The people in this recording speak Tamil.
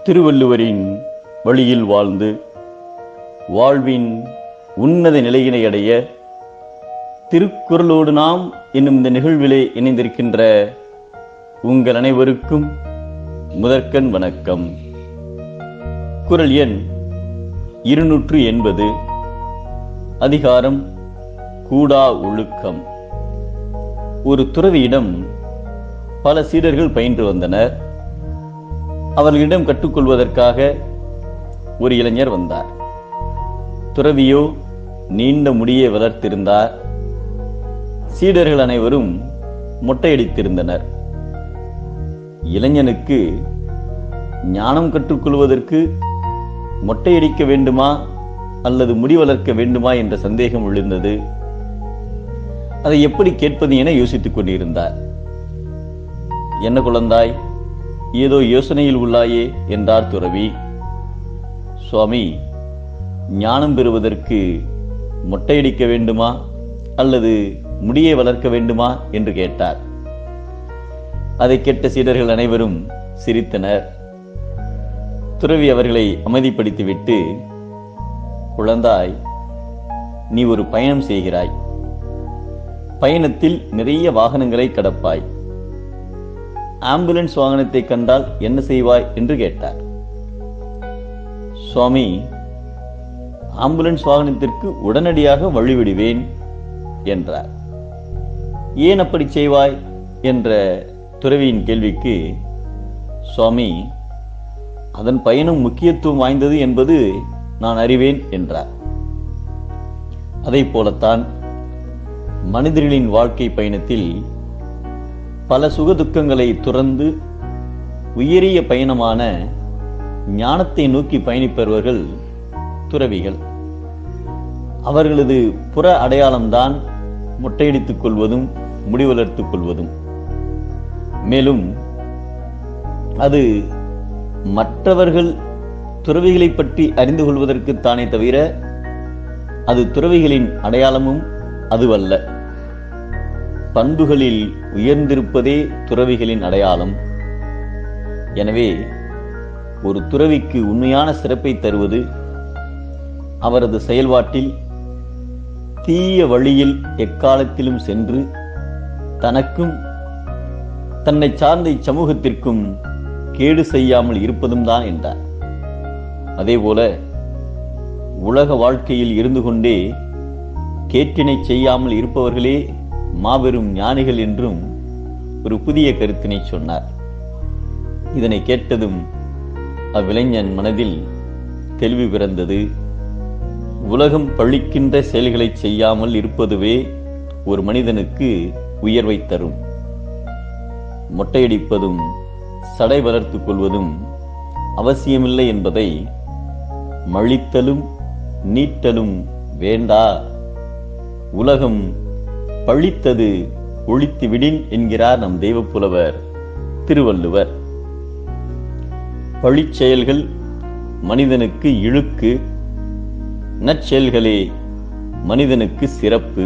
திருவள்ளுவரின் வழியில் வாழ்ந்து வாழ்வின் உன்னத நிலையினை அடைய திருக்குறளோடு நாம் என்னும் இந்த நிகழ்விலே இணைந்திருக்கின்ற உங்கள் அனைவருக்கும் முதற்கண் வணக்கம். குறள் எண் 280, அதிகாரம் கூடா ஒழுக்கம். ஒரு துறவியிடம் பல சீடர்கள் பயின்று வந்தனர். அவர்களிடம் கற்றுக்கொள்வதற்காக ஒரு இளைஞர் வந்தார். துறவியோ நீண்ட முடியை வளர்த்திருந்தார். சீடர்கள் அனைவரும் மொட்டையடித்திருந்தனர். இளைஞனுக்கு ஞானம் கற்றுக்கொள்வதற்கு மொட்டையடிக்க வேண்டுமா அல்லது முடி வளர்க்க வேண்டுமா என்ற சந்தேகம் எழுந்தது. அதை எப்படி கேட்பது என யோசித்துக் கொண்டிருந்தார். என்ன குழந்தாய், ஏதோ யோசனையில் உள்ளாயே என்றார் துறவி. சுவாமி, ஞானம் பெறுவதற்கு மொட்டையடிக்க வேண்டுமா அல்லது முடியை வளர்க்க வேண்டுமா என்று கேட்டார். அதை கேட்ட சீடர்கள் அனைவரும் சிரித்தனர். துறவி அவர்களை அமைதிப்படுத்திவிட்டு, குழந்தாய், நீ ஒரு பயணம் செய்கிறாய். பயணத்தில் நிறைய வாகனங்களை கடப்பாய். ஆம்புலன்ஸ் வாகனத்தை கண்டால் என்ன செய்வாய் என்று கேட்டார். சுவாமி, ஆம்புலன்ஸ் வாகனத்திற்கு உடனடியாக வழிவிடுவேன் என்றார். ஏன் அப்படி செய்வாய் என்ற துறவியின் கேள்விக்கு, சுவாமி, அதன் பயணம் முக்கியத்துவம் வாய்ந்தது என்பது நான் அறிவேன் என்றார். அதை போலத்தான் மனிதர்களின் வாழ்க்கை பயணத்தில் பல சுகதுக்கங்களை துறந்து உயரிய பயணமான ஞானத்தை நோக்கி பயணிப்பவர்கள் துறவிகள். அவர்களது புற அடையாளம்தான் மொட்டையடித்துக் கொள்வதும் முடி வளர்த்துக் கொள்வதும். மேலும் அது மற்றவர்கள் துறவிகளை பற்றி அறிந்து கொள்வதற்குத்தானே தவிர அது துறவிகளின் அடையாளமும் அதுவல்ல. பண்புகளில் உயர்ந்திருப்பதே துறவிகளின் அடையாளம். எனவே ஒரு துறவிக்கு உண்மையான சிறப்பை தருவது அவரது செயல்பாட்டில் தீய வழியில் எக்காலத்திலும் சென்று தனக்கும் தன்னை சார்ந்த இச்சமூகத்திற்கும் கேடு செய்யாமல் இருப்பதும் தான் என்றார். அதேபோல உலக வாழ்க்கையில் இருந்து கொண்டே கேட்டினை செய்யாமல் இருப்பவர்களே மாபெரும் ஞானிகள் என்றும் ஒரு புதிய கருத்தினை சொன்னார். இதனை கேட்டதும் அவ்விளைஞன் மனதில் தெளிவு பிறந்தது. உலகம் பழிக்கின்ற செயல்களை செய்யாமல் இருப்பதுவே ஒரு மனிதனுக்கு உயர்வை தரும். மொட்டையடிப்பதும் சடை வளர்த்துக் கொள்வதும் அவசியமில்லை என்பதை மழித்தலும் நீட்டலும் வேண்டா. உலகம் பழித்தது ஒழித்து விடின் என்கிறார் நம் தெய்வப்புலவர் திருவள்ளுவர். பழிச்செயல்கள் மனிதனுக்கு இழுக்கு, நற்செயல்களே மனிதனுக்கு சிறப்பு.